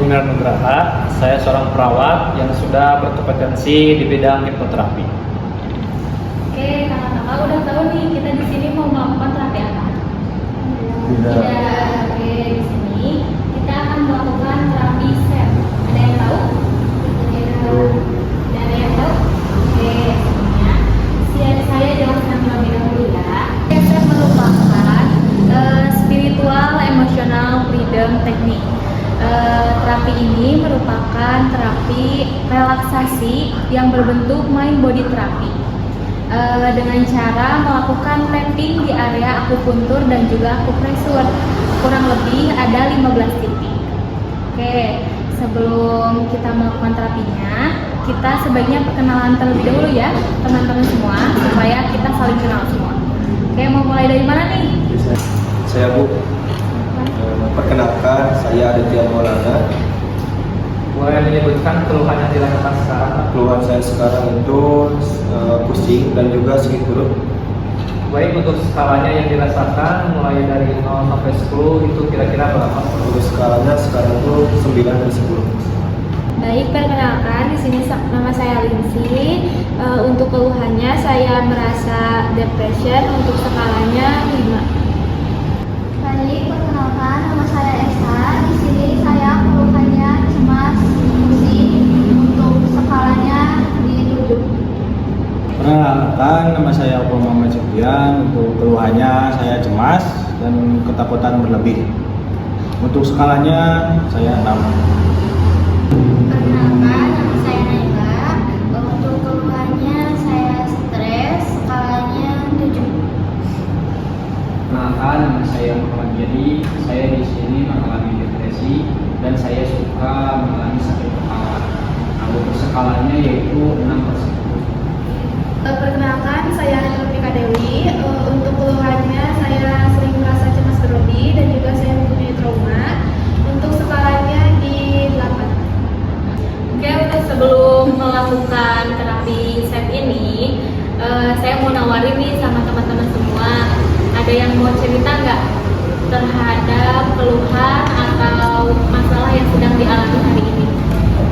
Gumilar Nugraha. Saya seorang perawat yang sudah berkompetensi di bidang hipnoterapi. Oke, kakak-kakak udah tahu nih kita di sini mau melakukan terapi apa? Tidak. Oke, di sini kita akan melakukan terapi SEP. Ada yang tahu? Ada yang tahu? Oke, semuanya. Saya jelaskan terlebih dahulu ya. SEP merupakan spiritual emotional freedom technique. Terapi ini merupakan terapi relaksasi yang berbentuk mind body terapi dengan cara melakukan tapping di area akupuntur dan juga akupresur. Kurang lebih ada 15 titik. Oke, sebelum kita melakukan terapinya, kita sebaiknya perkenalan terlebih dahulu ya teman-teman semua, supaya kita saling kenal semua. Oke, mau mulai dari mana nih? Saya Bu, perkenalkan saya Aditya Maulana. Boleh menyebutkan keluhan yang dirasakan sekarang? Keluhan saya sekarang itu pusing dan juga sakit perut. Baik, untuk skalanya yang dirasakan mulai dari 0 sampai 10 itu kira-kira berapa? Untuk skalanya sekarang itu 9 dan 10. Baik, perkenalkan di sini nama saya Lindsay. Untuk keluhannya saya merasa depression, untuk skalanya 5. Baik, perkenalkan nama saya Esa. Di sini saya keluhannya cemas, pusing. Untuk skalanya di 7. Perkenalkan, nama saya Muhammad Sufyan. Untuk keluhannya saya cemas dan ketakutan berlebih. Untuk skalanya saya 6. Perkenalkan nama saya Naila. Untuk keluhannya saya stres, skalanya 7. Perkenalkan, nama saya Muhammad Jadi. Saya di sini mengalami depresi dan saya suka mengalami sakit kepala. Nah, untuk skalanya yaitu 6/10. Perkenalkan, saya Nurfika Dewi. Untuk keluhannya saya sering merasa cemas berlebih dan juga saya mempunyai trauma. Untuk skalanya di 8. Oke, untuk sebelum melakukan terapi SEP ini, saya mau nawarin nih sama teman-teman semua. Ada yang mau cerita nggak terhadap keluhan atau masalah yang sedang dialami hari ini?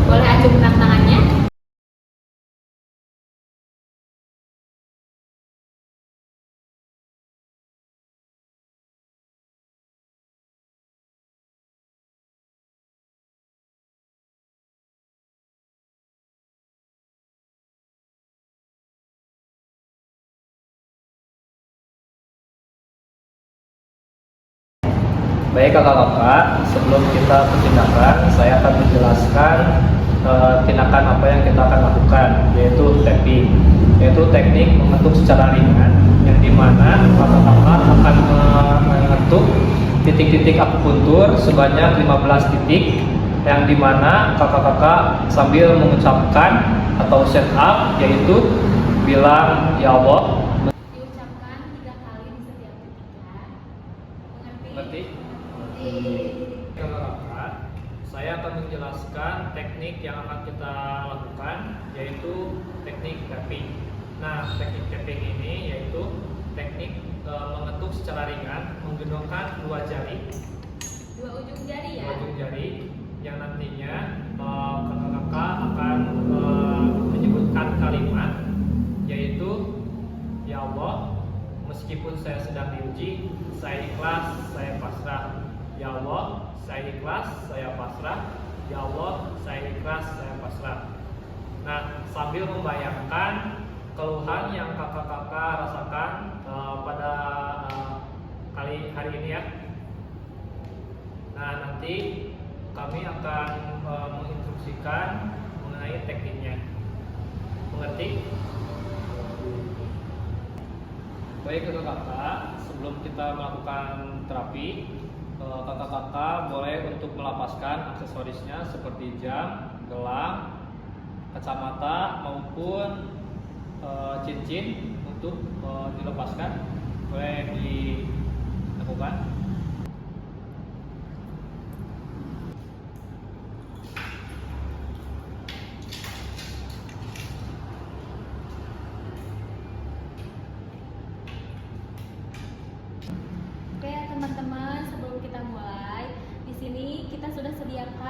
Boleh acungkan tangannya. Baik kakak-kakak, sebelum kita bertindakan, saya akan menjelaskan tindakan apa yang kita akan lakukan, yaitu tapping, yaitu teknik mengetuk secara ringan, yang dimana kakak-kakak akan mengetuk titik-titik akupuntur sebanyak 15 titik, yang dimana kakak-kakak sambil mengucapkan atau set up, yaitu bilang ya Allah. Diucapkan 3 kali di setiap titiknya. Mengerti? Kakak-kakak, saya akan menjelaskan teknik yang akan kita lakukan, yaitu teknik tapping. Nah, teknik tapping ini yaitu teknik mengetuk secara ringan menggunakan 2 jari, 2 ujung jari ya. 2 ujung jari, yang nantinya kakak-kakak akan menyebutkan kalimat, yaitu ya Allah, meskipun saya sedang diuji, saya ikhlas, saya pasrah. Ya Allah, saya ikhlas, saya pasrah. Ya Allah, saya ikhlas, saya pasrah. Nah, sambil membayangkan keluhan yang kakak-kakak rasakan pada kali hari ini ya. Nah, nanti kami akan menginstruksikan mengenai tekniknya. Mengerti? Baik kakak-kakak, sebelum kita melakukan terapi, kakak-kakak boleh untuk melapaskan aksesorisnya seperti jam, gelang, kacamata maupun cincin untuk dilepaskan. Boleh dilakukan. Oke teman-teman, sebelum kita mulai, di sini kita sudah sediakan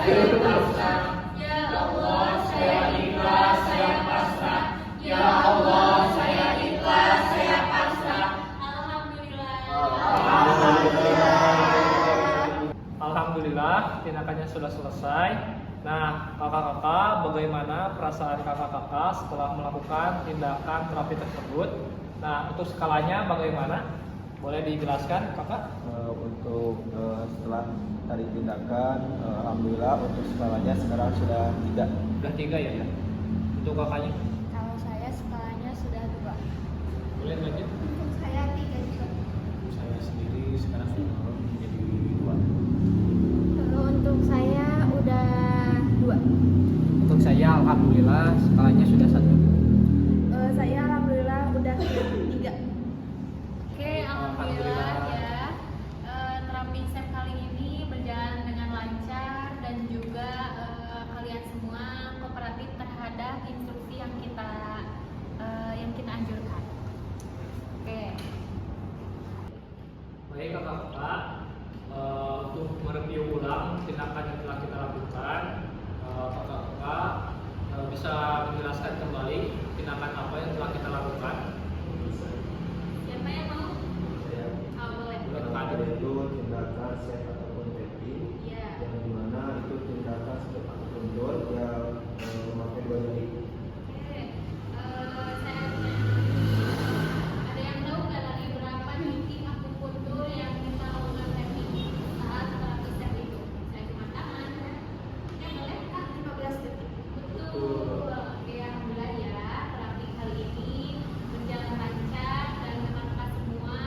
saya pasrah. Ya Allah, saya ikhlas, saya pasrah. Ya Allah, saya ikhlas, saya pasrah. Alhamdulillah. Alhamdulillah, tindakannya sudah selesai. Nah, kakak-kakak, bagaimana perasaan kakak-kakak setelah melakukan tindakan terapi tersebut? Nah, untuk skalanya bagaimana? Boleh dijelaskan, kakak? Setelah tadi tindakan, alhamdulillah untuk skalanya sekarang sudah 3. Udah 3 ya? Untuk kakaknya? Kalau saya skalanya sudah 2. Boleh lanjut? Untuk saya 3 juga. Saya sendiri sekarang sudah menurun menjadi 2. Kalau untuk saya udah 2. Untuk saya alhamdulillah skalanya sudah 1. Saya alhamdulillah udah 3. Oke, alhamdulillah ya. Terapi SEP kali ini berjalan dengan lancar dan juga kalian semua kooperatif terhadap instruksi yang kita anjurkan. Oke. Baik kakak-kakak, untuk mereview ulang tindakan yang telah kita lakukan, kakak-kakak bisa menjelaskan kembali tindakan apa yang telah kita lakukan. Siapa yang mau? Oh, boleh. Itu tindakan set ataupun tapping, Iya. yang dimana itu tindakan step mundur yang memakai 2 jari. Oke. Saya ada yang tahu nggak lagi berapa titik akupuntur yang kita lakukan tapping saat terapi SEP itu? Saya cuma tangan. Ya boleh Kak, 15 detik. Betul. Oke, alhamdulillah ya. Terapi kali ini berjalan lancar dan kakak semua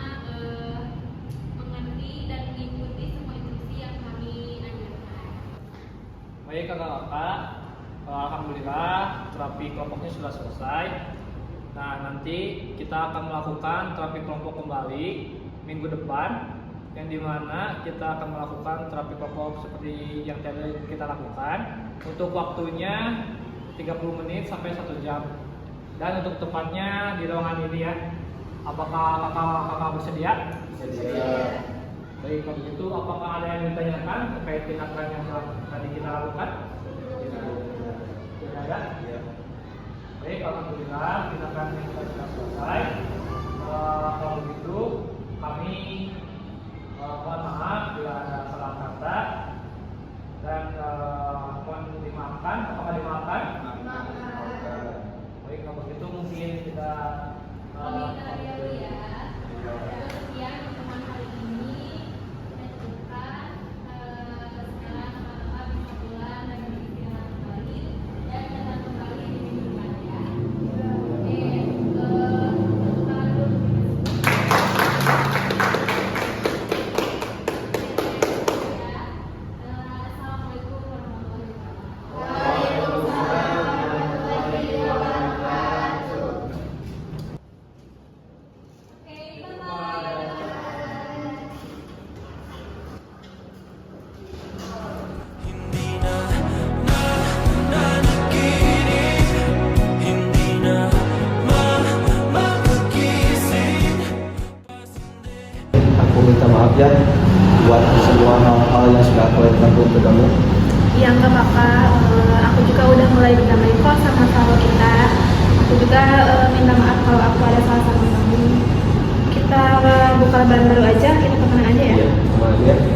mengerti dan mengikuti semua instruksi yang kami anjurkan. Baik kakak-kakak, alhamdulillah terapi kelompoknya sudah selesai. Nah, nanti kita akan melakukan terapi kelompok kembali minggu depan, yang dimana kita akan melakukan terapi kelompok seperti yang tadi kita lakukan. Untuk waktunya 30 menit sampai 1 jam. Dan untuk tempatnya di ruangan ini ya. Apakah kakak-kakak bersedia? Baik, kalau begitu apakah ada yang ditanyakan terkait tindakan yang tadi kita lakukan? Tidak ada? Ya. Baik, alhamdulillah tindakan yang kita sudah selesai. Kalau begitu kami mohon maaf bila ada salah kata dan mohon dimaafkan. Apakah dimaafkan? Baik, kalau begitu mungkin kita Kami dahulu ya. Sekian pertemuan hari ini. Kita cukupkan. Sekarang kakak bisa pulang dan beristirahat kembali dan datang kembali di minggu depan ya. Oke, sekarang dulu. Assalamualaikum warahmatullahi wabarakatuh. Oke, bye-bye. Aku minta maaf ya buat semua hal-hal yang sudah aku lakukan untuk kamu. Iya nggak apa-apa, aku juga udah mulai berdamai kok sama sahabat kita. Aku juga minta maaf kalau aku ada salah sama kamu. Kita buka lebaran baru aja, kita temenan aja ya. Iya, sama aja.